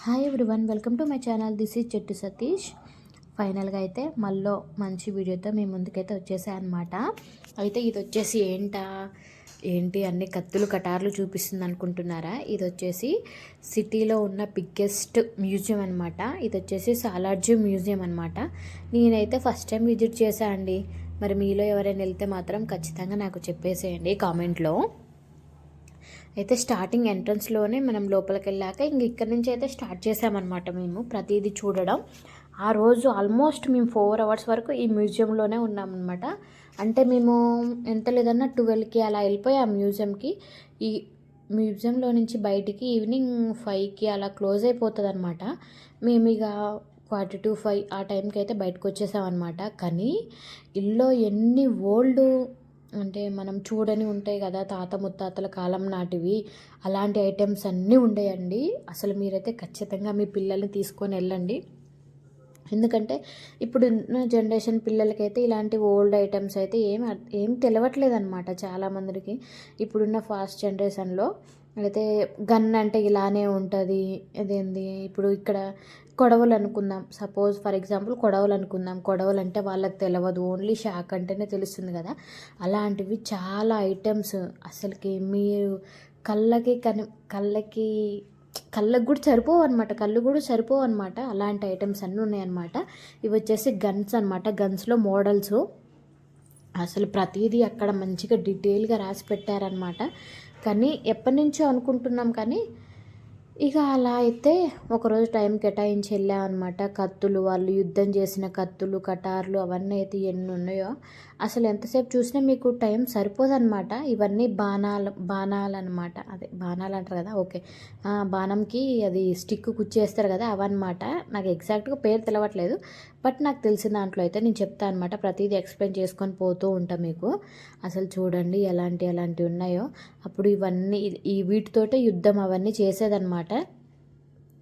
Hi everyone, welcome to my channel. This is చెట్టు సతీష్. ఫైనల్గా అయితే మళ్ళీ మంచి వీడియోతో మీ ముందుకైతే వచ్చేసాయి అనమాట. అయితే ఇది వచ్చేసి ఏంటి అన్ని కత్తులు కటార్లు చూపిస్తుంది అనుకుంటున్నారా? ఇది వచ్చేసి సిటీలో ఉన్న బిగ్గెస్ట్ మ్యూజియం అనమాట. ఇది వచ్చేసి సాలార్జీ మ్యూజియం అనమాట. నేనైతే ఫస్ట్ టైం విజిట్ చేశాను అండి. మరి మీలో ఎవరైనా వెళ్తే మాత్రం ఖచ్చితంగా నాకు చెప్పేసేయండి కామెంట్లో. అయితే స్టార్టింగ్ ఎంట్రన్స్లోనే మనం లోపలికి వెళ్ళాక ఇక్కడ నుంచి అయితే స్టార్ట్ చేసామన్నమాట మేము ప్రతిదీ చూడడం. ఆ రోజు ఆల్మోస్ట్ మేము 4 అవర్స్ వరకు ఈ మ్యూజియంలోనే ఉన్నామన్నమాట. అంటే మేము ఎంత లేదన్నా 12కి అలా వెళ్ళిపోయాం మ్యూజియంకి. ఈ మ్యూజియంలో నుంచి బయటికి ఈవినింగ్ 5కి అలా క్లోజ్ అయిపోతుంది అనమాట. మేము ఇక 4:45 ఆ టైంకి అయితే బయటకు వచ్చేసామన్నమాట. కానీ ఇల్లో ఎన్ని ఓల్డ్ అంటే మనం చూడని ఉంటాయి కదా, తాత ముత్తాతల కాలం నాటివి, అలాంటి ఐటమ్స్ అన్నీ ఉండేయండి. అసలు మీరైతే ఖచ్చితంగా మీ పిల్లల్ని తీసుకొని వెళ్ళండి. ఎందుకంటే ఇప్పుడున్న జనరేషన్ పిల్లలకైతే ఇలాంటి ఓల్డ్ ఐటమ్స్ అయితే ఏం తెలియట్లేదు అనమాట చాలామందికి. ఇప్పుడున్న ఫాస్ట్ జనరేషన్లో అయితే గన్ అంటే ఇలానే ఉంటుంది. అదేంది ఇప్పుడు ఇక్కడ కొడవలు అనుకుందాం, సపోజ్ ఫర్ ఎగ్జాంపుల్ కొడవలు అనుకుందాం. కొడవలు అంటే వాళ్ళకి తెలియదు, ఓన్లీ షాక్ అంటేనే తెలుస్తుంది కదా. అలాంటివి చాలా ఐటమ్స్ అసలుకి మీరు కళ్ళకి కళ్ళకు కూడా సరిపోవు అనమాట, కళ్ళు కూడా సరిపోవు అనమాట. అలాంటి ఐటమ్స్ అన్నీ ఉన్నాయన్నమాట. ఇవి వచ్చేసి గన్స్ అనమాట. గన్స్లో మోడల్స్ అసలు ప్రతిదీ అక్కడ మంచిగా డీటెయిల్గా రాసి పెట్టారనమాట. కానీ ఎప్పటి నుంచో అనుకుంటున్నాం, కానీ ఇక అలా అయితే ఒకరోజు టైం కేటాయించి వెళ్ళామన్నమాట. కత్తులు, వాళ్ళు యుద్ధం చేసిన కత్తులు కటార్లు అవన్నీ అయితే ఎన్ని ఉన్నాయో అసలు ఎంతసేపు చూసినా మీకు టైం సరిపోదన్నమాట. ఇవన్నీ బాణాలు అనమాట. అదే బాణాలు అంటారు కదా, ఓకే. బాణంకి అది స్టిక్ కుచ్చేస్తారు కదా, అవన్నమాట. నాకు ఎగ్జాక్ట్గా పేరు తెలవట్లేదు, బట్ నాకు తెలిసిన దాంట్లో అయితే నేను చెప్తాను అనమాట. ప్రతిదీ ఎక్స్ప్లెయిన్ చేసుకొని పోతూ ఉంటా మీకు. అసలు చూడండి ఎలాంటివి ఉన్నాయో. అప్పుడు ఇవన్నీ ఈ వీటితోటే యుద్ధం అవన్నీ చేసేదన్నమాట.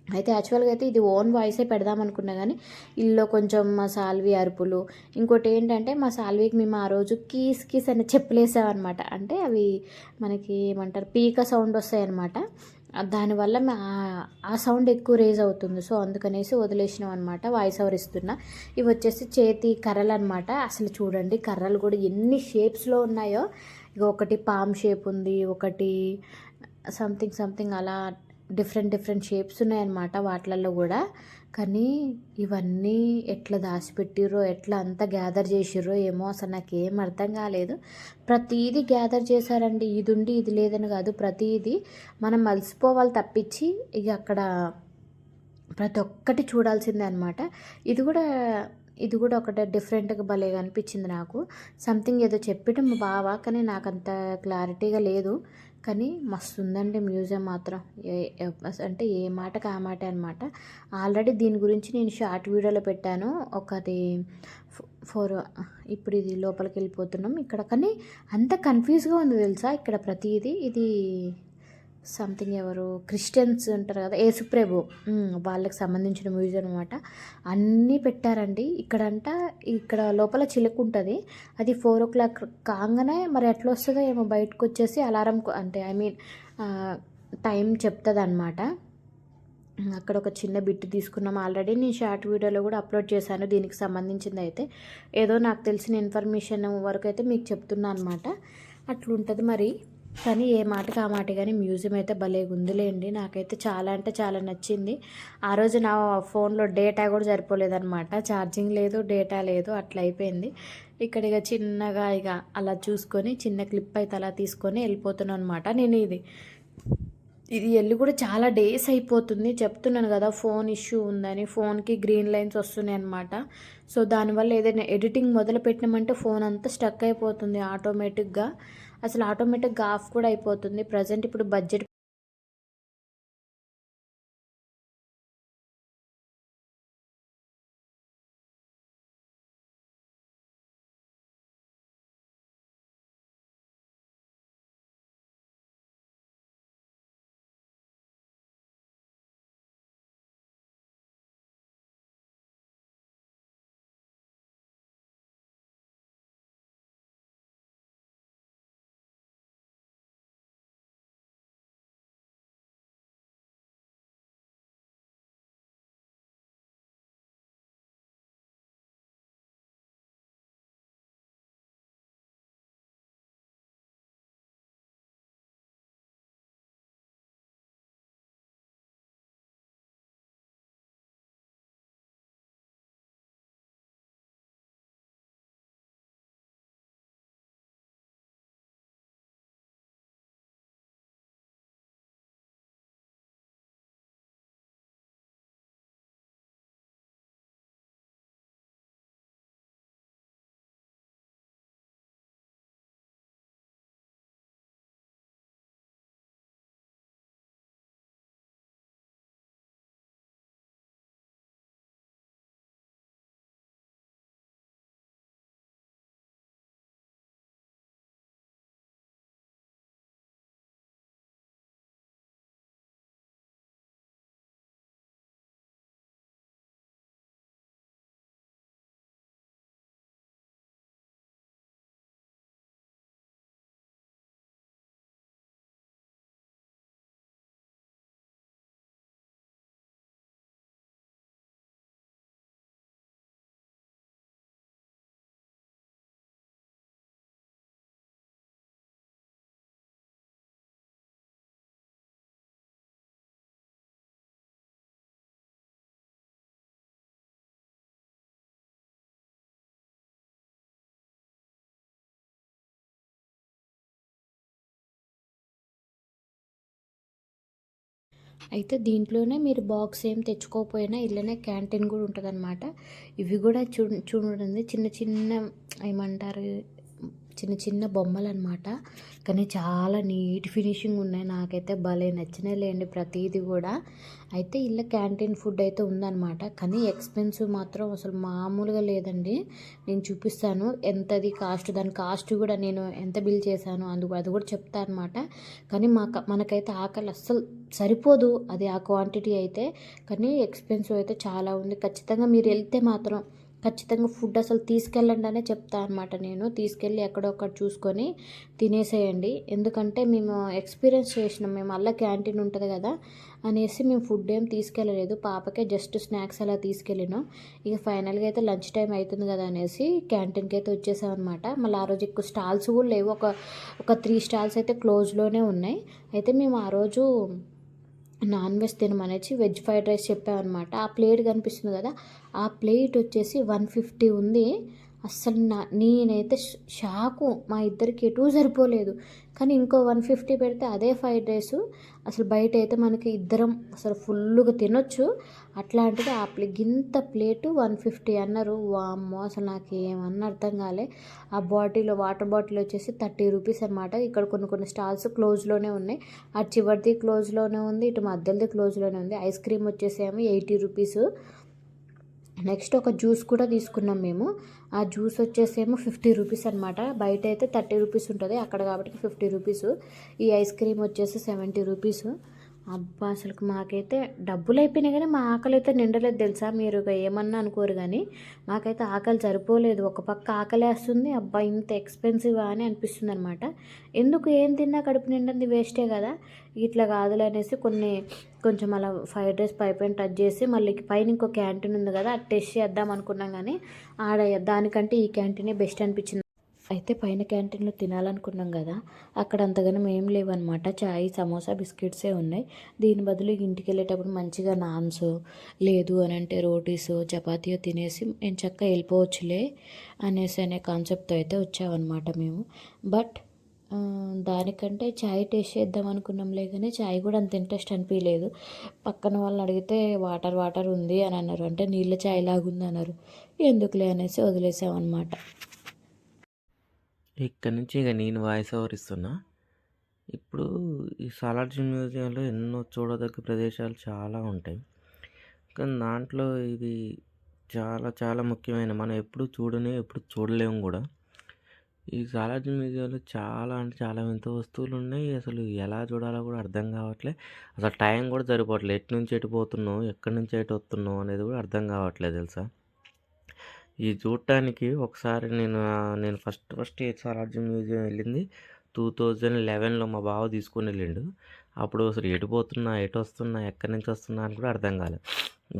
అయితే యాక్చువల్గా అయితే ఇది ఓన్ వాయిసే పెడదామనుకున్నా, కానీ ఇల్లు కొంచెం మా సాల్వి అరుపులు. ఇంకోటి ఏంటంటే మా సాల్వికి మేము ఆ రోజు కీస్ కీస్ అని చెప్పలేసామన్నమాట. అంటే అవి మనకి ఏమంటారు, పీక సౌండ్ వస్తాయి అన్నమాట. దానివల్ల ఆ సౌండ్ ఎక్కువ రేజ్ అవుతుంది. సో అందుకనేసి వదిలేసినాం అనమాట, వాయిస్ ఓవర్ ఇస్తున్నా. ఇవి వచ్చేసి చేతి కర్రలు అనమాట. అసలు చూడండి కర్రలు కూడా ఎన్ని షేప్స్లో ఉన్నాయో. ఇక ఒకటి పామ్ షేప్ ఉంది, ఒకటి సంథింగ్ అలా డిఫరెంట్ షేప్స్ ఉన్నాయన్నమాట వాటిలలో కూడా. కానీ ఇవన్నీ ఎట్లా దాచిపెట్టిర్రో, ఎట్లా అంతా గ్యాదర్ చేసిర్రో ఏమో అసలు నాకు ఏం అర్థం కాలేదు. ప్రతీది గ్యాదర్ చేశారండి. ఇది ఉండి ఇది లేదని కాదు, ప్రతీది మనం మలిసిపోవాలి తప్పించి ఇక అక్కడ ప్రతి ఒక్కటి చూడాల్సిందే అనమాట. ఇది కూడా ఒకటి డిఫరెంట్గా భలేగా అనిపించింది నాకు. సంథింగ్ ఏదో చెప్పటం మా బావ, కానీ నాకు అంత క్లారిటీగా లేదు. కానీ మస్తు ఉందండి మ్యూజియం మాత్రం. అంటే ఏ మాటకు ఆ మాట అనమాట. ఆల్రెడీ దీని గురించి నేను షార్ట్ వీడియోలో పెట్టాను ఒకటి. ఫోర్ ఇప్పుడు ఇది లోపలికి వెళ్ళిపోతున్నాం ఇక్కడ. కానీ అంత కన్ఫ్యూజ్గా ఉంది తెలుసా ఇక్కడ ప్రతిదీ. ఇది సంథింగ్ ఎవరు క్రిస్టియన్స్ ఉంటారు కదా, యేసుప్రభు, వాళ్ళకి సంబంధించిన మ్యూజియం అనమాట. అన్నీ పెట్టారండి ఇక్కడ లోపల చిలుక ఉంటుంది. అది 4 o'clock కాగానే మరి ఎట్లా వస్తుందో ఏమో బయటకు వచ్చేసి అలారం, అంటే ఐ మీన్ టైం చెప్తుంది అనమాట. అక్కడ ఒక చిన్న బిట్ తీసుకున్నాం. ఆల్రెడీ నేను షార్ట్ వీడియోలో కూడా అప్లోడ్ చేశాను దీనికి సంబంధించింది. అయితే ఏదో నాకు తెలిసిన ఇన్ఫర్మేషన్ వరకు అయితే మీకు చెప్తున్నా అనమాట. అట్లుంటుంది మరి. కానీ ఏ మాటకి ఆ మాట, కానీ మ్యూజియం అయితే భలే ఉందిలేండి. నాకైతే చాలా అంటే చాలా నచ్చింది. ఆ రోజు నా ఫోన్లో డేటా కూడా సరిపోలేదన్నమాట. ఛార్జింగ్ లేదు, డేటా లేదు, అట్లా అయిపోయింది. ఇక్కడ ఇక చిన్నగా ఇక అలా చూసుకొని చిన్న క్లిప్ అయితే అలా తీసుకొని వెళ్ళిపోతున్నాను అనమాట. నేను ఇది వెళ్ళి కూడా చాలా డేస్ అయిపోతుంది. చెప్తున్నాను కదా ఫోన్ ఇష్యూ ఉందని, ఫోన్కి గ్రీన్ లైన్స్ వస్తున్నాయి అనమాట. సో దానివల్ల ఏదైనా ఎడిటింగ్ మొదలు పెట్టినామంటే ఫోన్ అంతా స్టక్ అయిపోతుంది ఆటోమేటిక్గా. అసలు ఆటోమేటిక్గా ఆఫ్ కూడా అయిపోతుంది. ప్రజెంట్ ఇప్పుడు బడ్జెట్ అయితే దీంట్లోనే మీరు బాక్స్ ఏం తెచ్చుకోకపోయినా ఇళ్ళనే క్యాంటీన్ కూడా ఉంటుందన్నమాట. ఇవి కూడా చూడండి చిన్న చిన్న ఏమంటారు చిన్న చిన్న బొమ్మలనమాట. కానీ చాలా నీట్ ఫినిషింగ్ ఉన్నాయి. నాకైతే భలే నచ్చినాయిలేండి ప్రతీది కూడా. అయితే ఇలా క్యాంటీన్ ఫుడ్ అయితే ఉందన్నమాట. కానీ ఎక్స్పెన్సివ్ మాత్రం అసలు మామూలుగా లేదండి. నేను చూపిస్తాను ఎంతది కాస్ట్, దాని కాస్ట్ కూడా నేను ఎంత బిల్ చేశాను అది కూడా చెప్తా అనమాట. కానీ మనకైతే ఆకలి అస్సలు సరిపోదు అది ఆ క్వాంటిటీ అయితే. కానీ ఎక్స్పెన్సివ్ అయితే చాలా ఉంది. ఖచ్చితంగా మీరు వెళ్తే మాత్రం ఖచ్చితంగా ఫుడ్ అసలు తీసుకెళ్ళండి అనే చెప్తా అనమాట. నేను తీసుకెళ్ళి ఎక్కడొక్కడ చూసుకొని తినేసేయండి. ఎందుకంటే మేము ఎక్స్పీరియన్స్ చేసినాం. మేము మళ్ళీ క్యాంటీన్ ఉంటుంది కదా అనేసి మేము ఫుడ్ ఏం తీసుకెళ్ళలేదు. పాపకే జస్ట్ స్నాక్స్ అలా తీసుకెళ్ళినాం. ఇక ఫైనల్గా అయితే లంచ్ టైం అవుతుంది కదా అనేసి క్యాంటీన్కి అయితే వచ్చేసాం అనమాట. మళ్ళీ ఆ రోజు ఎక్కువ స్టాల్స్ కూడా లేవు. ఒక 3 స్టాల్స్ అయితే క్లోజ్లోనే ఉన్నాయి. అయితే మేము ఆ రోజు నాన్ వెజ్ తినమనేసి వెజ్ ఫ్రైడ్ రైస్ చెప్పామన్నమాట. ఆ ప్లేట్ కనిపిస్తుంది కదా, ఆ ప్లేట్ వచ్చేసి 150 ఉంది. అస్సలు నేనైతే షాకు. మా ఇద్దరికి ఎటూ సరిపోలేదు. కానీ ఇంకో 150 పెడితే అదే ఫ్రైడ్ రైస్. అసలు బయట అయితే మనకి ఇద్దరం అసలు ఫుల్గా తినొచ్చు. అట్లాంటిది గింత ప్లేటు 150 అన్నారు. వామ్మో అసలు నాకు ఏమన్నా అర్థం కాలే. ఆ వాటర్ బాటిల్ వచ్చేసి 30 రూపీస్ అనమాట. ఇక్కడ కొన్ని స్టాల్స్ క్లోజ్లోనే ఉన్నాయి. అటు చివరిది క్లోజ్లోనే ఉంది, ఇటు మధ్యలోది క్లోజ్లోనే ఉంది. ఐస్ క్రీమ్ వచ్చేసేమో 80 రూపీస్. నెక్స్ట్ ఒక జ్యూస్ కూడా తీసుకున్నాం మేము. ఆ జ్యూస్ వచ్చేసేమో 50 రూపీస్ అనమాట. బయట అయితే 30 రూపీస్ ఉంటుంది, అక్కడ కాబట్టి 50 రూపీస్. ఈ ఐస్ క్రీమ్ వచ్చేసి 70 రూపీస్. అబ్బా అసలు మాకైతే డబ్బులు అయిపోయినాయి కానీ మా ఆకలి అయితే నిండలేదు తెలుసా. మీరు ఏమన్నా అనుకోరు కానీ మాకైతే ఆకలి సరిపోలేదు. ఒక పక్క ఆకలి వేస్తుంది, అబ్బా ఇంత ఎక్స్పెన్సివా అని అనిపిస్తుంది అనమాట. ఎందుకు ఏం తిన్నా కడుపు నిండింది వేస్టే కదా. ఇట్లా కాదులే అనేసి కొంచెం అలా ఫ్రైడ్ రైస్ పైన టచ్ చేసి మళ్ళీ పైన ఇంకో క్యాంటీన్ ఉంది కదా అది టెస్ట్ చేద్దాం అనుకున్నాం. కానీ ఆడ దానికంటే ఈ క్యాంటీనే బెస్ట్ అనిపించింది. అయితే పైన క్యాంటీన్లో తినాలనుకున్నాం కదా, అక్కడ అంతగానం ఏం లేవన్నమాట. చాయ్, సమోసా, బిస్కెట్సే ఉన్నాయి. దీని బదులు ఇంటికి వెళ్ళేటప్పుడు మంచిగా నాన్స్ లేదు అని అంటే రోటీస్, చపాతీయో తినేసి నేను చక్కగా వెళ్ళిపోవచ్చులే అనే కాన్సెప్ట్తో అయితే వచ్చామన్నమాట మేము. బట్ దానికంటే చాయ్ టేస్ట్ చేద్దాం అనుకున్నాంలే కానీ చాయ్ కూడా అంత ఇంట్రెస్ట్ అనిపించలేదు. పక్కన వాళ్ళని అడిగితే వాటర్ ఉంది అని అన్నారు. అంటే నీళ్ళ చాయ్ లాగుంది అన్నారు. ఎందుకులే అనేసి వదిలేసామన్నమాట. ఇక్కడ నుంచి ఇక నేను వాయిస్ ఓవర్ ఇస్తున్నా. ఇప్పుడు ఈ సాలార్జంగ్ మ్యూజియంలో ఎన్నో చూడదగ్గ ప్రదేశాలు చాలా ఉంటాయి. కానీ దాంట్లో ఇది చాలా చాలా ముఖ్యమైన, మనం ఎప్పుడు ఎప్పుడు చూడలేము కూడా. ఈ సాలార్జంగ్ మ్యూజియంలో చాలా అంటే చాలా వింత వస్తువులు ఉన్నాయి. అసలు ఎలా చూడాలో కూడా అర్థం కావట్లేదు. అసలు టైం కూడా సరిపోవట్లేదు. ఎటు నుంచి ఎటు పోతున్నాం, ఎక్కడి నుంచి ఎటు వస్తున్నాం అనేది కూడా అర్థం కావట్లేదు తెలుసా. ఇది చూడటానికి ఒకసారి నేను ఫస్ట్ ఈ సాలార్జంగ్ మ్యూజియం వెళ్ళింది 2011లో. మా బావ తీసుకొని వెళ్ళిండు. అప్పుడు అసలు ఎటు పోతున్నా, ఎటు వస్తున్నా, ఎక్కడి నుంచి వస్తున్నా అని కూడా అర్థం కాలేదు.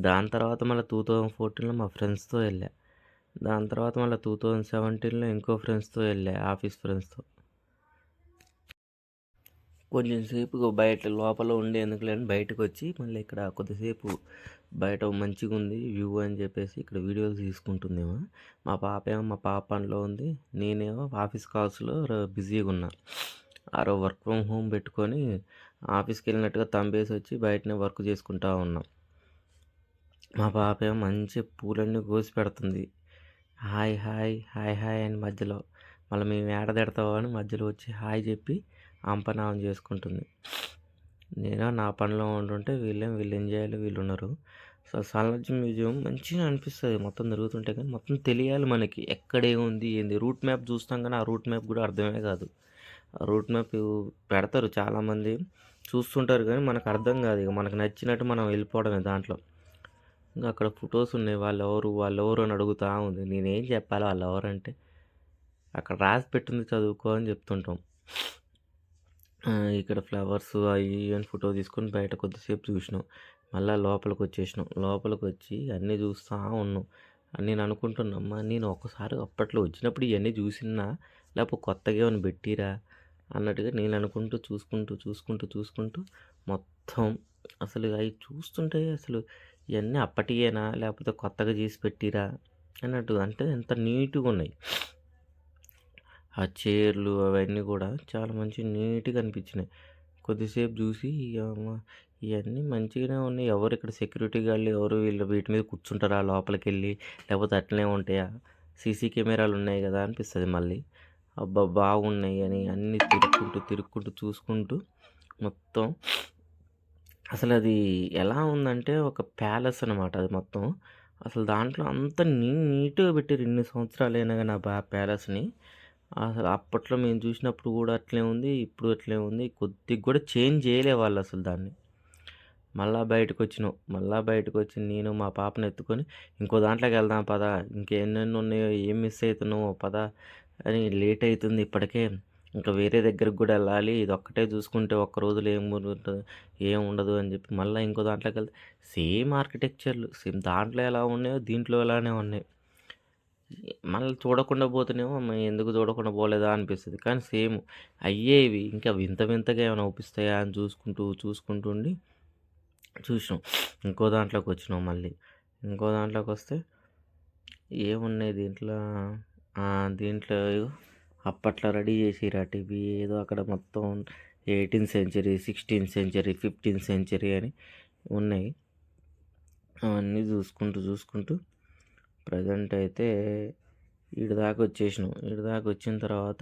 దాని తర్వాత మళ్ళీ 2014లో మా ఫ్రెండ్స్తో వెళ్ళా. దాని తర్వాత మళ్ళీ 2017లో ఇంకో ఫ్రెండ్స్తో వెళ్ళా, ఆఫీస్ ఫ్రెండ్స్తో. కొంచెం సేపు బయట లోపల ఉండి ఎందుకులే అని బయటకు వచ్చి మళ్ళీ ఇక్కడ కొద్దిసేపు బయట మంచిగా ఉంది వ్యూ అని చెప్పేసి ఇక్కడ వీడియోలు తీసుకుంటుందేమో. మా పాప పనిలో ఉంది, నేనేమో ఆఫీస్ కాల్స్లో బిజీగా ఉన్నా. ఆరో వర్క్ ఫ్రమ్ హోమ్ పెట్టుకొని ఆఫీస్కి వెళ్ళినట్టుగా తంబేసి వచ్చి బయటనే వర్క్ చేసుకుంటా ఉన్నాం. మా పాప ఏమో మంచి పూలన్నీ కోసి పెడుతుంది. హాయ్ హాయ్ హాయ్ హాయ్ అని మధ్యలో, మళ్ళీ మేము ఏడ తిడతావో అని మధ్యలో వచ్చి హాయ్ చెప్పి ఆంపనామం చేసుకుంటుంది. నేను నా పనిలో ఉంటుంటే వీళ్ళు ఎంజాయ్లో వీళ్ళు ఉన్నారు. సో సాలార్జంగ్ మ్యూజియం మంచిగా అనిపిస్తుంది మొత్తం తిరుగుతుంటే. కానీ మొత్తం తెలియాలి మనకి ఎక్కడేముంది ఏంది. రూట్ మ్యాప్ చూస్తాం కానీ ఆ రూట్ మ్యాప్ కూడా అర్థమే కాదు. ఆ రూట్ మ్యాప్ పెడతారు చాలామంది, చూస్తుంటారు కానీ మనకు అర్థం కాదు. ఇక మనకు నచ్చినట్టు మనం వెళ్ళిపోవడమే దాంట్లో. ఇంకా అక్కడ ఫొటోస్ ఉన్నాయి. వాళ్ళెవరు అని అడుగుతూ ఉంది. నేనేం చెప్పాలి వాళ్ళు ఎవరంటే, అక్కడ రాసి పెట్టింది చదువుకో అని చెప్తుంటాం. ఇక్కడ ఫ్లవర్స్ అవి ఇవన్నీ ఫోటో తీసుకొని బయట కొద్దిసేపు చూసినాం. మళ్ళీ లోపలికి వచ్చేసినాం. లోపలికి వచ్చి అన్నీ చూస్తూ ఉన్నాం. నేను అనుకుంటున్నామ్మా, నేను ఒకసారి అప్పట్లో వచ్చినప్పుడు ఇవన్నీ చూసినా లేకపోతే కొత్తగా ఏమైనా పెట్టిరా అన్నట్టుగా నేను అనుకుంటూ చూసుకుంటూ మొత్తం అసలు అవి చూస్తుంటే అసలు ఇవన్నీ అప్పటియేనా లేకపోతే కొత్తగా చేసి పెట్టిరా అన్నట్టు. అంటే ఎంత నీట్గా ఉన్నాయి ఆ చైర్లు అవన్నీ కూడా చాలా మంచి నీట్గా అనిపించినాయి. కొద్దిసేపు చూసి ఇయన్నీ మంచిగానే ఉన్నాయి. ఎవరు ఇక్కడ సెక్యూరిటీ గార్డ్‌లు ఎవరు వీటి మీద కూర్చుంటారా లోపలికెళ్ళి? లేకపోతే అట్లనే ఉంటాయా? సీసీ కెమెరాలు ఉన్నాయి గదా! అనిపిస్తది మళ్ళీ. అబ్బా! బాగున్నాయి అని అన్నీ తిరుక్కుంటూ చూసుకుంటూ మొత్తం అసలది ఎలా ఉందంటే ఒక ప్యాలెస్ అనమాట అది మొత్తం. అసలు దాంట్లో అంత నీట్‌గా పెట్టిర్రు ఇన్ని సంవత్సరాలైనా గాని ఆ ప్యాలెస్‌ని. అసలు అప్పట్లో మేము చూసినప్పుడు గూడా అట్లే ఉంది. ఇప్పుడు అట్లే ఉంది. కొద్దిగా గూడా చేంజ్ చేయలే వాళ్ళసలు దాన్ని. మళ్ళా బయటకొచ్చి నేను మా పాపనెత్తుకొని ఇంకో దాంట్లోకెళ్దాం పదా! ఇంకెన్నెన్నున్నాయో ఏం మిస్ అయితున్నామో పదా! అని లేట్ అయితుంది ఇప్పటికే. ఇంకా వేరే దగ్గరికి గూడా ఎళ్ళాలి. ఇదొక్కటే చూసుకుంటే ఒక్క రోజులో ఏం ఉండదు అని చెప్పి మళ్ళా ఇంకో దాంట్లోకెళ్తే సేమ్ ఆర్కిటెక్చర్‌లు సేమ్ దాంట్లో ఎలా ఉన్నాయో దీంట్లో అలానే ఉన్నాయి. మళ్ళీ చూడకుండా పోతేనేమో ఎందుకు చూడకుండా పోలేదా అనిపిస్తది. కానీ సేమ్ అయ్యే ఇవి. ఇంకా వింత వింతగా ఏమైనా అవుపిస్తాయా అని చూసుకుంటూ ఉండి చూసినాం. ఇంకో దాంట్లోకొచ్చినాం మళ్ళీ. ఇంకో దాంట్లోకొస్తే ఏమున్నాయి దీంట్లో దీంట్లో అప్పట్లో రెడీ చేసిర్రట ఇవి ఏదో అక్కడ మొత్తం 18థ్ సెంచరీ, 16థ్ సెంచరీ, 15థ్ సెంచరీ అని ఉన్నాయి. అవన్నీ చూసుకుంటూ ప్రెజెంట్ అయితే ఈడి దాకా వచ్చేసినాం. ఈడి దాకా వచ్చిన తర్వాత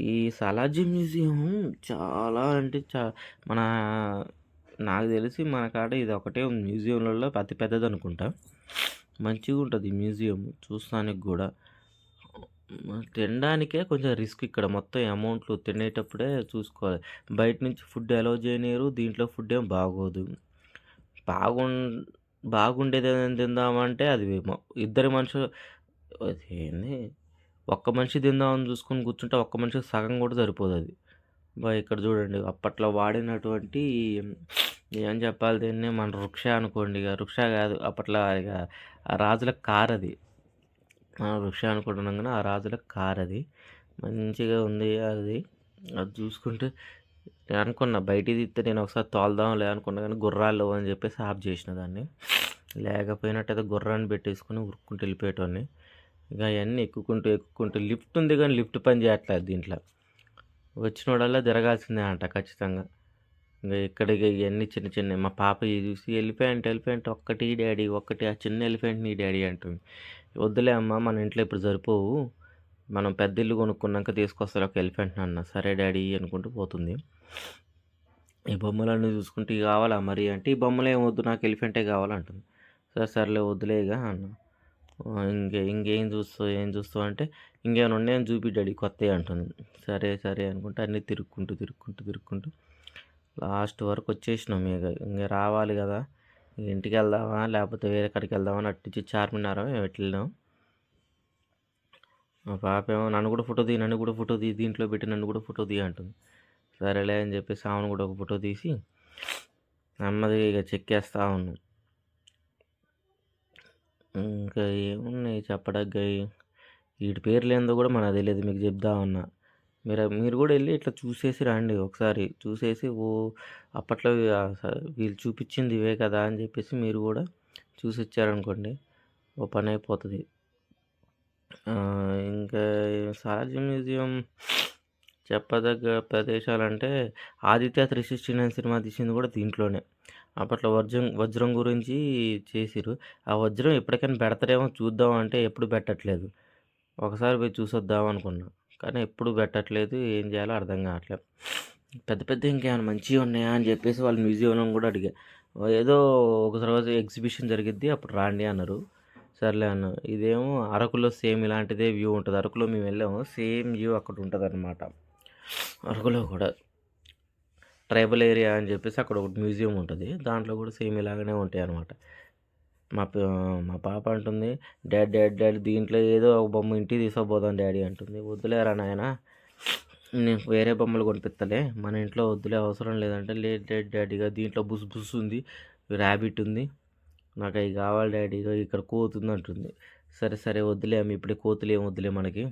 ఈ సాలార్జంగ్ మ్యూజియం చాలా అంటే మన నాకు తెలిసి మన కాడ ఇది ఒకటే ఉంది మ్యూజియంలలో అతి పెద్దదనుకుంటా. మంచిగుంటది మ్యూజియం చూస్తానికి గూడా. తినడానికే కొంచెం రిస్క్ ఇక్కడ మొత్తం అమౌంట్లు తినేటప్పుడే చూసుకోవాలి. బయట నుంచి ఫుడ్ అలౌ చేయనీయరు. దీంట్లో ఫుడ్ ఏం బాగోదు. బాగుం బాగుండేదేదైనా తిందామంటే అది ఇద్దరు మనుషులు అదేంది ఒక్క మనిషి తిందామని చూసుకొని కూర్చుంటే ఒక్క మనిషికి సగం కూడా సరిపోదది. ఇక్కడ చూడండి అప్పట్లో వాడినటువంటి ఏం చెప్పాలి దీన్ని మన వృక్ష అనుకోండి ఇక వృక్ష కాదు అప్పట్లో ఇక ఆ రాజుల కార్ అది. వృక్ష అనుకుంటున్నాం కానీ ఆ రాజుల కార్ అది. మంచిగా ఉంది అది. అది చూసుకుంటే నేను అనుకున్నా బయటికి తీస్తే నేను ఒకసారి తోలుదాంలే అనుకున్నా కానీ గుర్రాలు లేవు అని చెప్పేసి ఆఫ్ చేసిన దాన్ని. లేకపోయినట్టయితే గుర్రాన్ని పెట్టేసుకొని ఉరుక్కుంటూ వెళ్ళిపోయేటోడిని. ఇక అవన్నీ ఎక్కుకుంటూ లిఫ్ట్ ఉంది కానీ లిఫ్ట్ పని చేయట్లేదు దీంట్లో. వచ్చినోడల్లా తిరగాల్సిందే అంట ఖచ్చితంగా. ఇంక ఇక్కడికి ఇవన్నీ చిన్నవి మా పాప ఇది చూసి ఎలిఫెంట్ ఒక్కటి డాడీ ఒక్కటి ఆ చిన్న ఎలిఫెంట్‌ని డాడీ అంటుంది. వద్దులే అమ్మ మన ఇంట్లో ఇప్పుడు సరిపోవు. మనం పెద్ద ఇల్లు కొనుక్కున్నాక తీసుకొస్తాలే ఒక ఎలిఫెంట్‌ని అన్నా. సరే డాడీ అనుకుంటూ పోతుంది. ఈ బొమ్మలన్నీ చూసుకుంటే ఇవి కావాలా మరి అంటే ఈ బొమ్మలేం వద్దు నాకు ఎలిఫెంటే కావాలంటుంది. సర్లే వద్దులే ఇక అన్నా. ఇంకేం చూస్తావు అంటే ఇంకేమైనా ఉన్నాయని చూపి డాడీ కొత్తవి అంటుంది. సరే అనుకుంటే అన్నీ తిరుక్కుంటూ లాస్ట్ వరకు వచ్చేసినాం ఇంక రావాలి కదా ఇంటికి వెళ్దామా లేకపోతే వేరే కాడికి వెళ్దామా అని అట్టించి చార్మినార్ వెళ్ళినాం. మా పాప ఏమో నన్ను కూడా ఫోటో తీ దీంట్లో పెట్టి నన్ను కూడా ఫోటో తీ అంటుంది. సరేలే అని చెప్పేసి ఆమెను కూడా ఒక ఫోటో తీసి నెమ్మదిగా ఇక చెక్కేస్తా ఉన్నాం. ఇంకా ఏమున్నాయి చెప్పడానికి వీటి పేర్లు ఏందో కూడా మనకు తెలియదు మీకు చెప్దామన్నా. మీరు కూడా వెళ్ళి ఇట్లా చూసేసి రండి ఒకసారి చూసేసి అప్పట్లో వీళ్ళు చూపించింది ఇవే కదా అని చెప్పేసి మీరు కూడా చూసి వచ్చారనుకోండి ఓ పని అయిపోతుంది. ఇంకా సాలార్జంగ్ మ్యూజియం చెప్పదగ్గ ప్రదేశాలంటే 'ఆదిత్య 369' సినిమా తీసింది కూడా దీంట్లోనే. అప్పట్లో వజ్రం గురించి చేసిర్రు. ఆ వజ్రం ఎప్పటికైనా పెడతారేమో చూద్దాం అంటే ఎప్పుడు పెట్టట్లేదు. ఒకసారి పోయి చూసొద్దాం అనుకున్నా. కానీ ఎప్పుడు పెట్టట్లేదు. ఏం చేయాలో అర్థం కావట్లేదు. పెద్ద ఇంకేమైనా మంచిగా ఉన్నాయా అని చెప్పేసి వాళ్ళు మ్యూజియంలో కూడా అడిగా. ఏదో ఒక రోజు ఎగ్జిబిషన్ జరిగిద్ది అప్పుడు రాండి అన్నారు. సర్లే అన్నా. ఇదేమో అరకులో సేమ్ ఇలాంటిదే వ్యూ ఉంటుంది. అరకులో మేము వెళ్ళాము సేమ్ వ్యూ అక్కడ ఉంటుందన్నమాట. అరకులో కూడా ట్రైబల్ ఏరియా అని చెప్పేసి అక్కడ ఒకటి మ్యూజియం ఉంటుంది. దాంట్లో కూడా సేమ్ ఇలాగనే ఉంటాయి అన్నమాట. మా పాప అంటుంది డాడీ దీంట్లో ఏదో ఒక బొమ్మ ఇంటికి తీసుకుపోదాం డాడీ అంటుంది. వద్దులేరా నాయన నేను వేరే బొమ్మలు కొనిపిస్తలే మన ఇంట్లో వద్దులే అవసరం లేదంటే లేదు డాడీగా దీంట్లో బుస్ ఉంది ర్యాబిట్ ఉంది నాకు అవి కావాలి డాడీ ఇక్కడ కోతుంది అంటుంది. సరే వద్దులే అమ్మ ఇప్పుడే కోతులు ఏం వద్దులే మనకి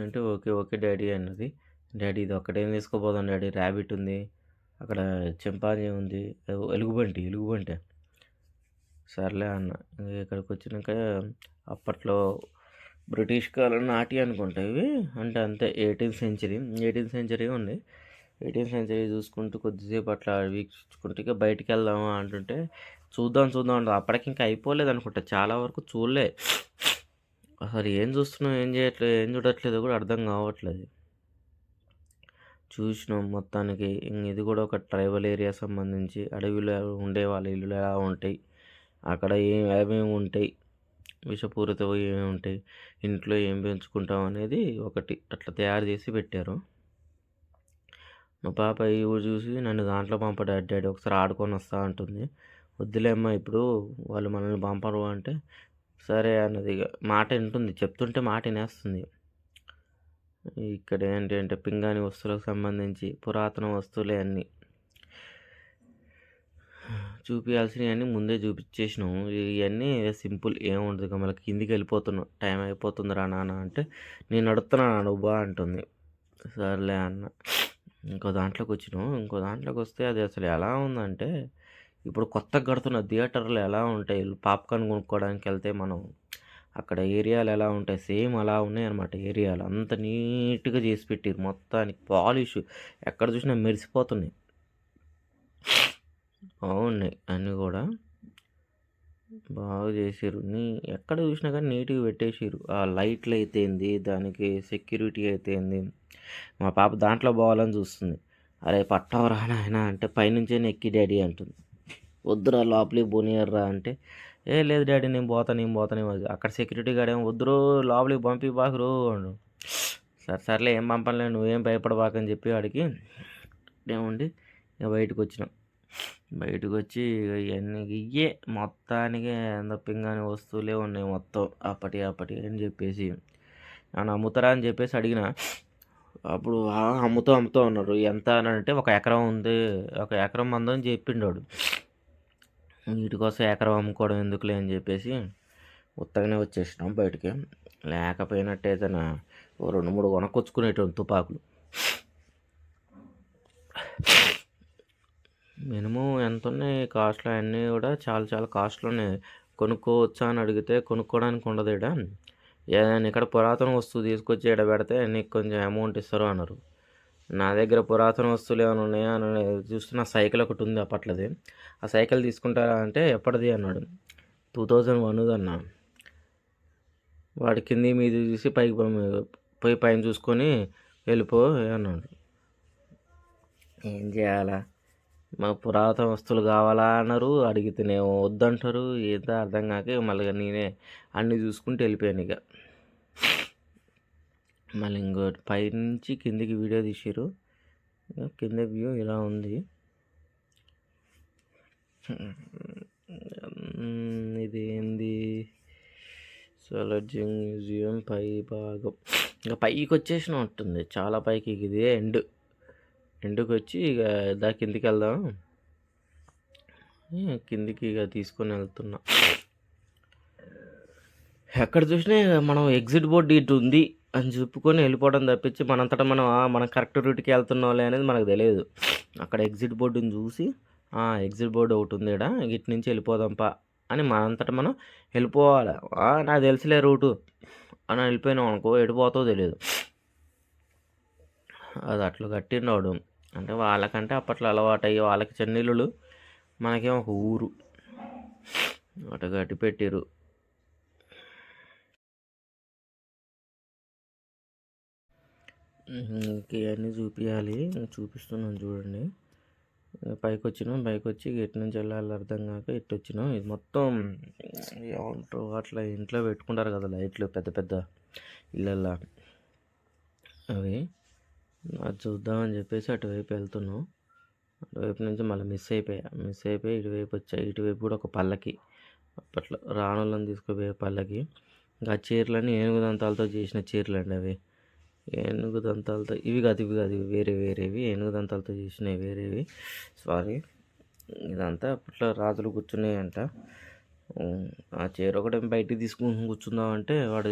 అంటే ఓకే డాడీ అన్నది. డాడీ ఇది ఒక్కటేం తీసుకుపోదాం డాడీ ర్యాబిట్ ఉంది అక్కడ చింపాంజీ ఉంది ఎలుగుబంటి సర్లే అన్న. ఇక్కడికి వచ్చినాక అప్పట్లో బ్రిటిష్ కాలం నాటి అనుకుంటా ఇవి అంటే అంతే 18th సెంచరీ ఉంది. 18th సెంచరీ చూసుకుంటూ కొద్దిసేపు అట్లా వీక్షించుకుంటూ ఇక బయటికి వెళ్దామా అంటుంటే చూద్దాం చూద్దాం అంటే అప్పటికి ఇంకా అయిపోలేదు అనుకుంటా, చాలా వరకు చూడలే. అసలు ఏం చూస్తున్నాం, ఏం చేయట్లేదు, ఏం చూడట్లేదో కూడా అర్థం కావట్లేదు. చూసినాం మొత్తానికి. ఇది కూడా ఒక ట్రైబల్ ఏరియా సంబంధించి అడవిలో ఉండే వాళ్ళ ఇల్లులు ఎలా ఉంటాయి, అక్కడ ఏమేమి ఉంటాయి, విషపూరితం ఏమేమి ఉంటాయి, ఇంట్లో ఏం పెంచుకుంటాం అనేది ఒకటి అట్లా తయారు చేసి పెట్టారు. మా పాప ఈ ఊరు చూసి నన్ను దాంట్లో పంపడు డాడీ, ఒకసారి ఆడుకొని వస్తా అంటుంది. వద్దులేమ్మా ఇప్పుడు వాళ్ళు మనల్ని పంపరు అంటే సరే అన్నది. ఇక మాట వింటుంది, చెప్తుంటే మాట వినేస్తుంది. ఇక్కడ ఏంటంటే పింగాణి వస్తువులకు సంబంధించి పురాతన వస్తువులే అన్నీ చూపించాల్సినవి అన్నీ ముందే చూపించేసినాం. ఇవన్నీ సింపుల్ ఏముండదు. ఇక మళ్ళీ కిందికి వెళ్ళిపోతున్నాం, టైం అయిపోతుందిరా నాన్న అంటే నేను నడుస్తున్నాను నువ్వు బా అంటుంది. సర్లే అన్న. ఇంకో దాంట్లోకి వచ్చినాం. ఇంకో దాంట్లోకి వస్తే అది అసలు ఎలా ఉందంటే ఇప్పుడు కొత్తగా కడుతున్న థియేటర్లు ఎలా ఉంటాయి, పాప్కార్న్ కొనుక్కోవడానికి వెళ్తే మనం అక్కడ ఏరియాలు ఎలా ఉంటాయి, సేమ్ అలా ఉన్నాయి అన్నమాట. ఏరియాలు అంత నీట్గా చేసి పెట్టారు, మొత్తానికి పాలిష్ ఎక్కడ చూసినా మెరిసిపోతున్నాయి, బాగున్నాయి అన్నీ కూడా బాగా చేసారు. ఎక్కడ చూసినా కానీ నీట్గా పెట్టేసారు. ఆ లైట్లు అయితే ఏంది, దానికి సెక్యూరిటీ అయితే ఏంది. మా పాప దాంట్లో పోవాలని చూస్తుంది. అరే పట్టవరా నాయన అంటే పైనుంచే ఎక్కి డాడీ అంటుంది. వద్దురా లోపలికి పోనీయర్రా అంటే లేదు డాడీ నేను పోతాను. అక్కడ సెక్యూరిటీ గార్డ్ ఏమో వద్దురో లోపలికి పంపి బాకురు అండు. సర్లే ఏం పంపలే నువ్వేం భయపడబాకని చెప్పి వాడికి ఏముండి ఇక బయటకు వచ్చినాం. బయటకు వచ్చి ఇవన్నీ ఇయ్యే మొత్తానికి పింగాని వస్తువులే ఉన్నాయి మొత్తం అప్పటి అని చెప్పేసి నన్ను అమ్ముతారా అని చెప్పేసి అడిగిన. అప్పుడు అమ్ముతూ ఉన్నారు. ఎంత అని అంటే 1 ఎకరం ఉంది, 1 ఎకరం మందని చెప్పిండోడు. వీటి కోసం ఎకరం అమ్ముకోవడం ఎందుకులే అని చెప్పేసి ఉత్తగానే వచ్చేసినాం బయటికి. లేకపోయినట్టయితే 2-3 కొనుక్కొచ్చుకునేటువంటి తుపాకులు. మినిమం ఎంత ఉన్నాయి కాస్ట్లు అన్నీ కూడా చాలా కాస్ట్లు ఉన్నాయి. కొనుక్కోవచ్చా అని అడిగితే కొనుక్కోవడానికి ఉండదు ఇక్కడ, ఏదైనా ఇక్కడ పురాతన వస్తువు తీసుకొచ్చి ఇక్కడ పెడితే నీకు కొంచెం అమౌంట్ ఇస్తారు అన్నారు. నా దగ్గర పురాతన వస్తువులు ఏమైనా ఉన్నాయా అని చూస్తున్న సైకిల్ ఒకటి ఉంది అప్పట్లది. ఆ సైకిల్ తీసుకుంటారా అంటే ఎప్పటిది అన్నాడు. 2001 అన్నా. వాడి కింది మీద చూసి పైకి పోయి పైన చూసుకొని వెళ్ళిపో అన్నాడు. ఏం చేయాలా, మాకు పురాతన వస్తువులు కావాలా అన్నారు, అడిగితేనేమో వద్దంటారు. ఏదో అర్థం కాక మళ్ళీ నేనే అన్నీ చూసుకుంటూ వెళ్ళిపోయాను. ఇక మళ్ళీ ఇంకోటి పైనుంచి కిందికి వీడియో తీసారు. కింద వ్యూ ఇలా ఉంది. ఇది ఏంది సాలార్జంగ్ మ్యూజియం పై భాగం. ఇంకా పైకి వచ్చేసిన ఉంటుంది, చాలా పైకి. ఇది ఎండుకి వచ్చి ఇక కిందికి వెళ్దాం, కిందికి ఇక తీసుకొని వెళ్తున్నా. ఎక్కడ చూసినా మనం ఎగ్జిట్ బోర్డు ఇటు ఉంది అని చెప్పుకొని వెళ్ళిపోవడం తప్పించి మనంతటా మనం కరెక్ట్ రూట్కి వెళ్తున్నాంలే అనేది మనకు తెలియదు. అక్కడ ఎగ్జిట్ బోర్డుని చూసి ఎగ్జిట్ బోర్డు ఒకటి ఉంది ఇక్కడ, ఇటు నుంచి వెళ్ళిపోదాంపా అని మనంతటా మనం వెళ్ళిపోవాలి. నాకు తెలిసిలే రూటు అని వెళ్ళిపోయినాం అనుకో, ఎడిపోతావో తెలియదు. అది అట్లా కట్టినవాడు అంటే వాళ్ళకంటే అప్పట్లో అలవాటు అయ్యి వాళ్ళకి చెన్నీళ్ళు, మనకేమో ఒక ఊరు అటు కట్టి పెట్టారు. ఇవన్నీ చూపించాలి, చూపిస్తున్నాను చూడండి. పైకి వచ్చి ఎటు నుంచి వెళ్ళాలి అర్థం కాక ఇటు వచ్చినాం. ఇది మొత్తం ఏమంటారు అట్లా ఇంట్లో పెట్టుకుంటారు కదా లైట్లు, పెద్ద ఇళ్ళల్లో అవి. అది చూద్దామని చెప్పేసి అటువైపు వెళ్తున్నాం. అటువైపు నుంచి మళ్ళీ మిస్ అయిపోయి ఇటువైపు వచ్చాయి. ఇటువైపు కూడా ఒక పల్లకి, అప్పట్లో రాణులను తీసుకుపోయే పల్లకి. ఇంకా చీరలన్నీ ఏనుగు దంతాలతో చేసిన చీరలు అండి అవి. ఏనుగు దంతాలతో ఇవి కాదు వేరేవి ఏనుగు దంతాలతో చేసినవి వేరేవి. సారీ, ఇదంతా అప్పట్లో రాజులు కూర్చున్నాయంట. ఆ చీర ఒకటి బయటికి తీసుకుని కూర్చుందామంటే వాడు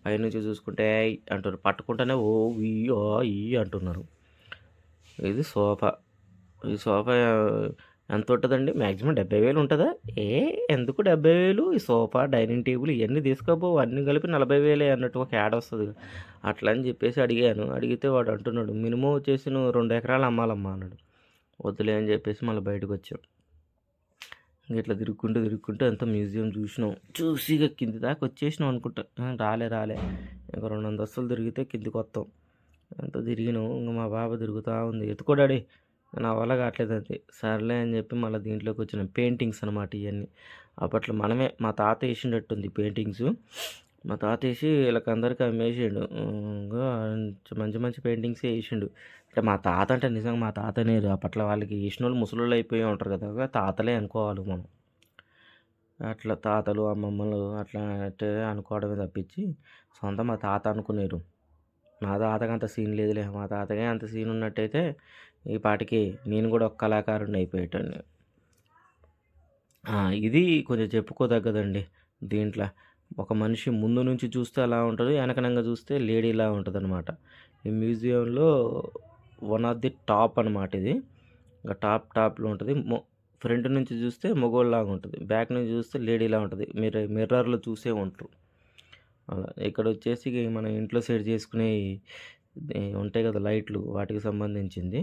పైనుంచి చూసుకుంటే అంటారు, పట్టుకుంటేనే ఓ ఈ అంటున్నారు. ఇది సోఫా. ఈ సోఫా ఎంత ఉంటుందండి? మ్యాక్సిమం 70,000 ఉంటుందా? ఎందుకు 70,000? ఈ సోఫా, డైనింగ్ టేబుల్ ఇవన్నీ తీసుకోపో, అన్నీ కలిపి 40,000 అన్నట్టు ఒక యాడ్ వస్తుంది. అట్లా అని చెప్పేసి అడిగాను. అడిగితే వాడు అంటున్నాడు, మినిమం వచ్చేసి నువ్వు 2 ఎకరాలు అమ్మాలమ్మా అన్నాడు. వద్దులే అని చెప్పేసి మళ్ళీ బయటకు వచ్చాం. ఇట్లా తిరుక్కుంటూ అంతా మ్యూజియం చూసినాం. చూసి ఇక కింది దాకా వచ్చేసినాం అనుకుంటా. రాలే ఇంకా 2 అంతస్తులు తిరిగితే కిందికి వస్తాం. అంతా తిరిగినాం. ఇంకా మా బాబు తిరుగుతూ ఉంది, ఎత్తుకోడాడి నా వల్ల కావట్లేదు అది. సర్లే అని చెప్పి మళ్ళీ దీంట్లోకి వచ్చిన పెయింటింగ్స్ అనమాట ఇవన్నీ. అప్పట్లో మా తాత వేసిండట్టుంది పెయింటింగ్స్. మా తాత వేసి వీళ్ళకందరికీ అమ్మేసిండు. ఇంకా మంచి పెయింటింగ్సే వేసిండు. అంటే మా తాత అంటే నిజంగా మా తాతనే. అప్పట్లో వాళ్ళకి వేసిన వాళ్ళు ముసలోళ్ళు అయిపోయి ఉంటారు కదా, తాతలే అనుకోవాలి మనం. అట్లా తాతలు అమ్మమ్మలు అట్లా అంటే అనుకోవడమే తప్పించి సొంత మా తాత అనుకునేరు. మా తాతకి అంత సీన్ లేదులే. మా తాతకే అంత సీన్ ఉన్నట్టయితే ఈ పాటికి నేను కూడా ఒక కళాకారుడిని అయిపోయేటండి. ఇది కొంచెం చెప్పుకోదగ్గదండి. దీంట్లో ఒక మనిషి ముందు నుంచి చూస్తే అలా ఉంటుంది, వెనకనంగా చూస్తే లేడీలా ఉంటుంది అనమాట. ఈ మ్యూజియంలో వన్ ఆఫ్ ది టాప్ అనమాట ఇది. ఇంకా టాప్లో ఉంటుంది. ఫ్రంట్ నుంచి చూస్తే మగోళ్ళలాగా ఉంటుంది, బ్యాక్ నుంచి చూస్తే లేడీలా ఉంటుంది. మీరు మిర్రర్లో చూసే ఉంటారు. అలా ఇక్కడ వచ్చేసి మన ఇంట్లో సెట్ చేసుకునే ఉంటాయి కదా లైట్లు, వాటికి సంబంధించింది.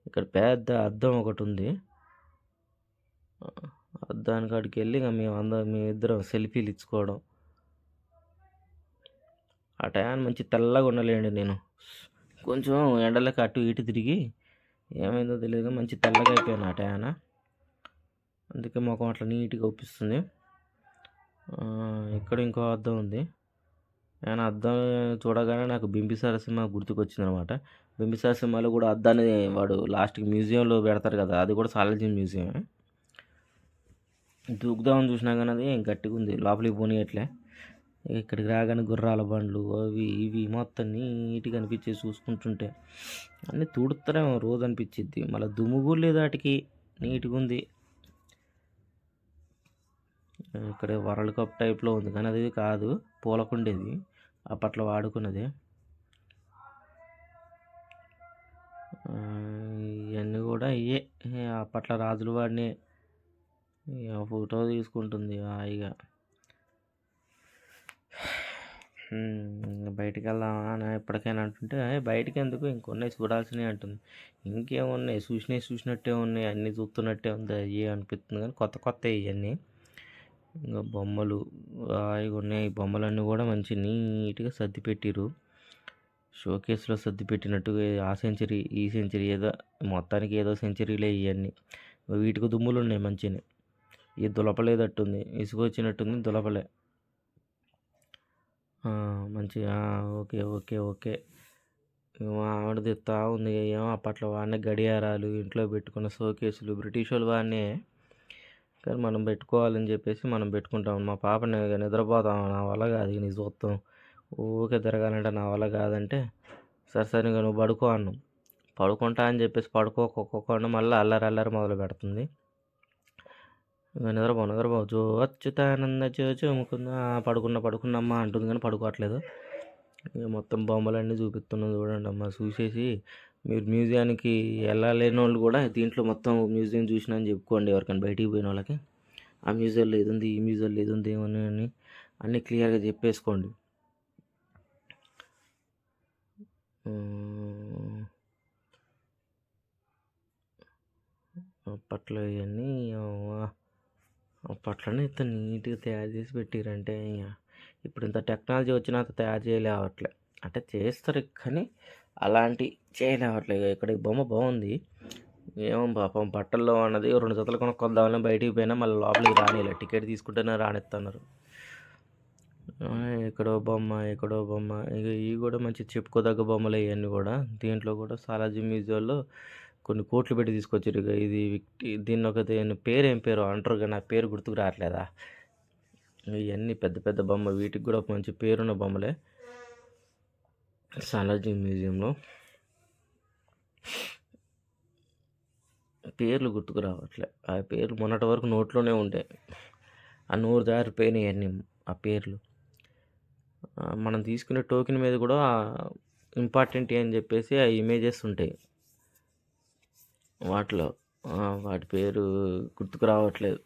ఇక్కడ పెద్ద అద్దం ఒకటి ఉంది. అద్దానికి కాడికి వెళ్ళి ఇక మేమిద్దరం సెల్ఫీలు ఇచ్చుకోవడం. ఆ టైం మంచి తెల్లగా ఉండలేండి నేను. కొంచెం ఎండలకు అటు ఇటు తిరిగి ఏమైందో తెలియదు, మంచి తెల్లగా అయిపోయాను ఆ టైం. అందుకే ముఖం అట్లా నీట్గా ఒప్పిస్తుంది. ఇక్కడ ఇంకో అద్దం ఉంది. నేను అద్దం చూడగానే నాకు బింబిసార సినిమా గుర్తుకొచ్చిందనమాట. బింబిసార సినిమాలో కూడా అద్దాన్ని వాడు లాస్ట్కి మ్యూజియంలో పెడతారు కదా, అది కూడా సాలార్జంగ్ మ్యూజియం. దూకుదామని చూసినా కానీ అది గట్టిగా ఉంది, లోపలికి పోనీయట్లే. ఇక్కడికి రాగానే గుర్రాల బండ్లు అవి ఇవి మొత్తం నీట్గా అనిపించేది చూసుకుంటుంటే. అన్నీ తుడుతారేమో రోజు అనిపించిద్ది. మళ్ళీ దుమ్ము కూడా లేదు వాటికి, నీట్గా ఉంది. ఇక్కడ వరల్డ్ కప్ టైప్లో ఉంది కానీ అది కాదు, పూలకుండేది అప్పట్లో వాడుకున్నది. ఇవన్నీ కూడా ఇవే అప్పట్లో రాజులు వాడినే. ఫోటో తీసుకుంటుంది హాయిగా. బయటికి వెళ్దామా అని ఎప్పటికైనా అంటుంటే, బయటికి ఎందుకు, ఇంకొన్నాయి చూడాల్సినవి అంటుంది. ఇంకేమున్నాయి, చూసినట్టే ఉన్నాయి, అన్నీ చూస్తున్నట్టే ఉంది అయ్యే అనిపిస్తుంది. కానీ కొత్త ఇవన్నీ ఇంకా బొమ్మలు హాయిగా ఉన్నాయి. ఈ బొమ్మలన్నీ కూడా మంచి నీట్గా సర్ది పెట్టిరు, షోకేస్లో సర్ది పెట్టినట్టుగా. ఆ సెంచరీ ఈ సెంచరీ ఏదో మొత్తానికి ఏదో సెంచరీలే ఇవన్నీ. వీటికి దుమ్ములు ఉన్నాయి మంచిగా. ఇది దులపలేదట్టుంది, ఇసుక వచ్చినట్టుంది, దులపలే. మంచిగా ఓకే. ఆవిడ తెస్తా ఉంది. ఏమో అప్పట్లో వాడినే గడియారాలు, ఇంట్లో పెట్టుకున్న షోకేసులు బ్రిటిష్ వాళ్ళు వాడినే. కానీ మనం పెట్టుకోవాలని చెప్పేసి మనం పెట్టుకుంటాం. మా పాపని నిద్రపోతాం, నా వల్ల కాదు నీ చూస్తాం, ఊరికే తిరగాలంటే నా వల్ల కాదంటే, సరే ఇంకా నువ్వు పడుకో అన్నాం. పడుకుంటా అని చెప్పేసి పడుకోకుండా మళ్ళీ అల్లరి మొదలు పెడుతుంది. ఇంకా నిద్రపో జో అచ్యుతానంద జో ముకుంద పడుకున్నమ్మా అంటుంది కానీ పడుకోవట్లేదు. ఇక మొత్తం బొమ్మలన్నీ చూపిస్తున్నాం చూడండి అమ్మ. చూసేసి మీరు మ్యూజియానికి వెళ్ళలేని వాళ్ళు కూడా దీంట్లో మొత్తం మ్యూజియం చూసినా అని చెప్పుకోండి ఎవరికైనా బయటికి పోయిన వాళ్ళకి. ఆ మ్యూజియంలో ఇది ఉంది, ఈ మ్యూజియంలో ఇది ఉంది ఏమని అన్నీ క్లియర్గా చెప్పేసుకోండి. అప్పట్లో ఇవన్నీ అప్పట్లోనే ఇంత నీట్గా తయారు చేసి పెట్టిరంటే, ఇప్పుడు ఇంత టెక్నాలజీ వచ్చినా అంత తయారు చేయలేవట్లే. అంటే చేస్తారు కానీ అలాంటి చేయలేవట్లేదు. ఇక్కడ ఈ బొమ్మ బాగుంది. ఏమో పాపం బట్టల్లో అన్నది 2 జతలు కొనుక్కొద్దామని బయటికి పోయినా మళ్ళీ లోపలికి రానిలే, టికెట్ తీసుకుంటేనే రానిస్తున్నారు. ఎక్కడో బొమ్మ ఇక ఇవి కూడా మంచి చెప్పుకోదగ్గ బొమ్మలు ఇవన్నీ కూడా. దీంట్లో కూడా సాలార్జంగ్ మ్యూజియంలో కొన్ని కోట్లు పెట్టి తీసుకొచ్చారు. ఇక ఇది దీన్ని ఏం పేరు అంటారు కానీ నా పేరు గుర్తుకు రావట్లేదా. ఇవన్నీ పెద్ద బొమ్మ, వీటికి కూడా మంచి పేరున్న బొమ్మలే సాలార్జంగ్ మ్యూజియంలో. పేర్లు గుర్తుకు రావట్లే. ఆ పేర్లు మొన్నటి వరకు నోట్లోనే ఉంటాయి, ఆ నోరు జారిపోయినాయి అన్నీ ఆ పేర్లు. మనం తీసుకునే టోకెన్ మీద కూడా ఇంపార్టెంట్ అని చెప్పేసి ఆ ఇమేజెస్ ఉంటాయి వాటిలో. వాటి పేరు గుర్తుకు రావట్లేదు.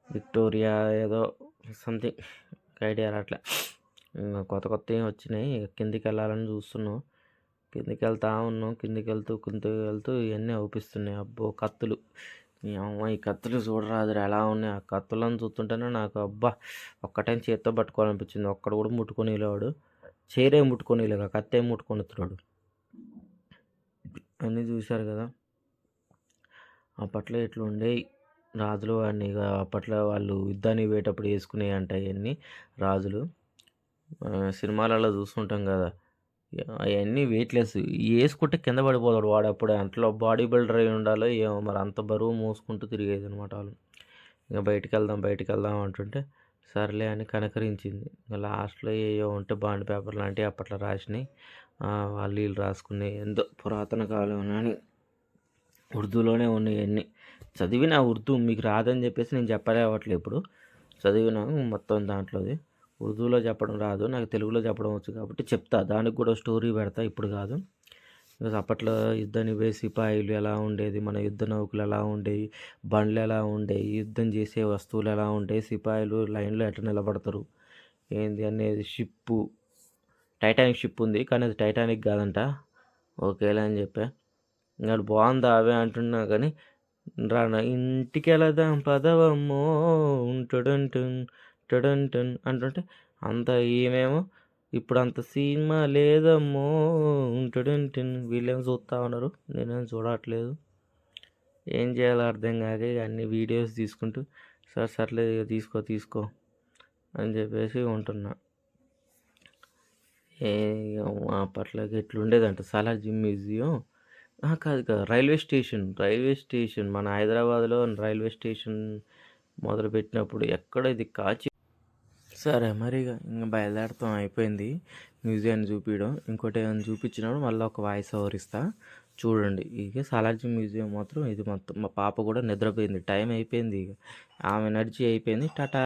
విక్టోరియా ఏదో సంథింగ్ ఐడియా రావట్లే. కొత్త కొత్తవి వచ్చినాయి. కిందికి వెళ్ళాలని చూస్తున్నాం. కిందికి వెళ్తా ఉన్నాం. కిందికి వెళ్తూ ఇవన్నీ అవుపిస్తున్నాయి. అబ్బో కత్తులు, ఈ కత్తులు చూడరాదురా ఎలా ఉన్నాయి. ఆ కత్తులను చూస్తుంటేనే నాకు అబ్బా ఒక్కటైం చేత్తో పట్టుకోవాలనిపించింది. ఒక్కడు కూడా ముట్టుకొని లేవాడు. చైరే ముట్టుకొని లేక కత్తి ఏం ముట్టుకొనిస్తున్నాడు. అన్నీ చూశారు కదా. అప్పట్లో ఇట్లా ఉండేవి రాజులు వాడిని. ఇక అప్పట్లో వాళ్ళు యుద్ధానికి పోయేటప్పుడు వేసుకునేవి అంట ఇవన్నీ రాజులు. సినిమాలలో చూస్తుంటాం కదా, అవన్నీ వెయిట్లెస్. వేసుకుంటే కింద పడిపోతాడు వాడు. అప్పుడు అంట్లో బాడీ బిల్డర్ అయి ఉండాలో ఏమో మరి, అంత బరువు మోసుకుంటూ తిరిగేది అనమాట వాళ్ళు. ఇంకా బయటికి వెళ్దాం అంటుంటే సర్లే అని కనకరించింది. ఇంకా లాస్ట్లో ఏవో ఉంటే బాండ్ పేపర్ లాంటివి అప్పట్లో రాసినాయి. వాళ్ళు వీళ్ళు రాసుకునేవి ఎంతో పురాతన కాలం అని ఉర్దూలోనే ఉన్నాయి అన్నీ. చదివిన ఉర్దూ మీకు రాదని చెప్పేసి నేను చెప్పలేవట్లేదు. ఇప్పుడు చదివిన మొత్తం దాంట్లోది. ఉర్దూలో చెప్పడం రాదు నాకు, తెలుగులో చెప్పడం వచ్చు కాబట్టి చెప్తా. దానికి కూడా స్టోరీ పెడతా, ఇప్పుడు కాదు. బికాస్ అప్పట్లో యుద్ధానికి పోయే సిపాయిలు ఎలా ఉండేది, మన యుద్ధ నౌకలు ఎలా ఉండేవి, బండ్లు ఎలా ఉండేవి, యుద్ధం చేసే వస్తువులు ఎలా ఉంటాయి, సిపాయిలు లైన్లో ఎట్లా నిలబడతారు ఏంది అనేది. షిప్పు టైటానిక్ షిప్ ఉంది కానీ అది టైటానిక్ కాదంట. ఓకేలే అని చెప్పా. ఇంకా బాగుందా అవే అంటున్నా కానీ రానా ఇంటికి వెళదాం పదవమ్మో టడన్ అంటుంటే అంత ఈమెమో ఇప్పుడు అంత సినిమా లేదమ్మో టడన్. వీళ్ళేమో చూస్తూ ఉన్నారు, నేనేం చూడట్లేదు. ఏం చేయాలో అర్థం కాక ఇక అన్ని వీడియోస్ తీసుకుంటూ సర్లే ఇక తీసుకో అని చెప్పేసి ఉంటున్నా. అప్పట్లోకి ఎట్లుండేదంట సాలార్జీ మ్యూజియం. కాదు రైల్వే స్టేషన్ మన హైదరాబాద్లో రైల్వే స్టేషన్ మొదలుపెట్టినప్పుడు ఎక్కడ ఇది కాచి. సరే మరి ఇంకా బయలుదేరతాం, అయిపోయింది మ్యూజియాన్ని చూపించడం. ఇంకోటి ఏమైనా చూపించినప్పుడు మళ్ళీ ఒక వాయిస్ ఓవర్ ఇస్తా చూడండి. ఇక సాలార్జీ మ్యూజియం మాత్రం ఇది మొత్తం. మా పాప కూడా నిద్రపోయింది, టైం అయిపోయింది, ఇక ఆమె ఎనర్జీ అయిపోయింది. టాటా.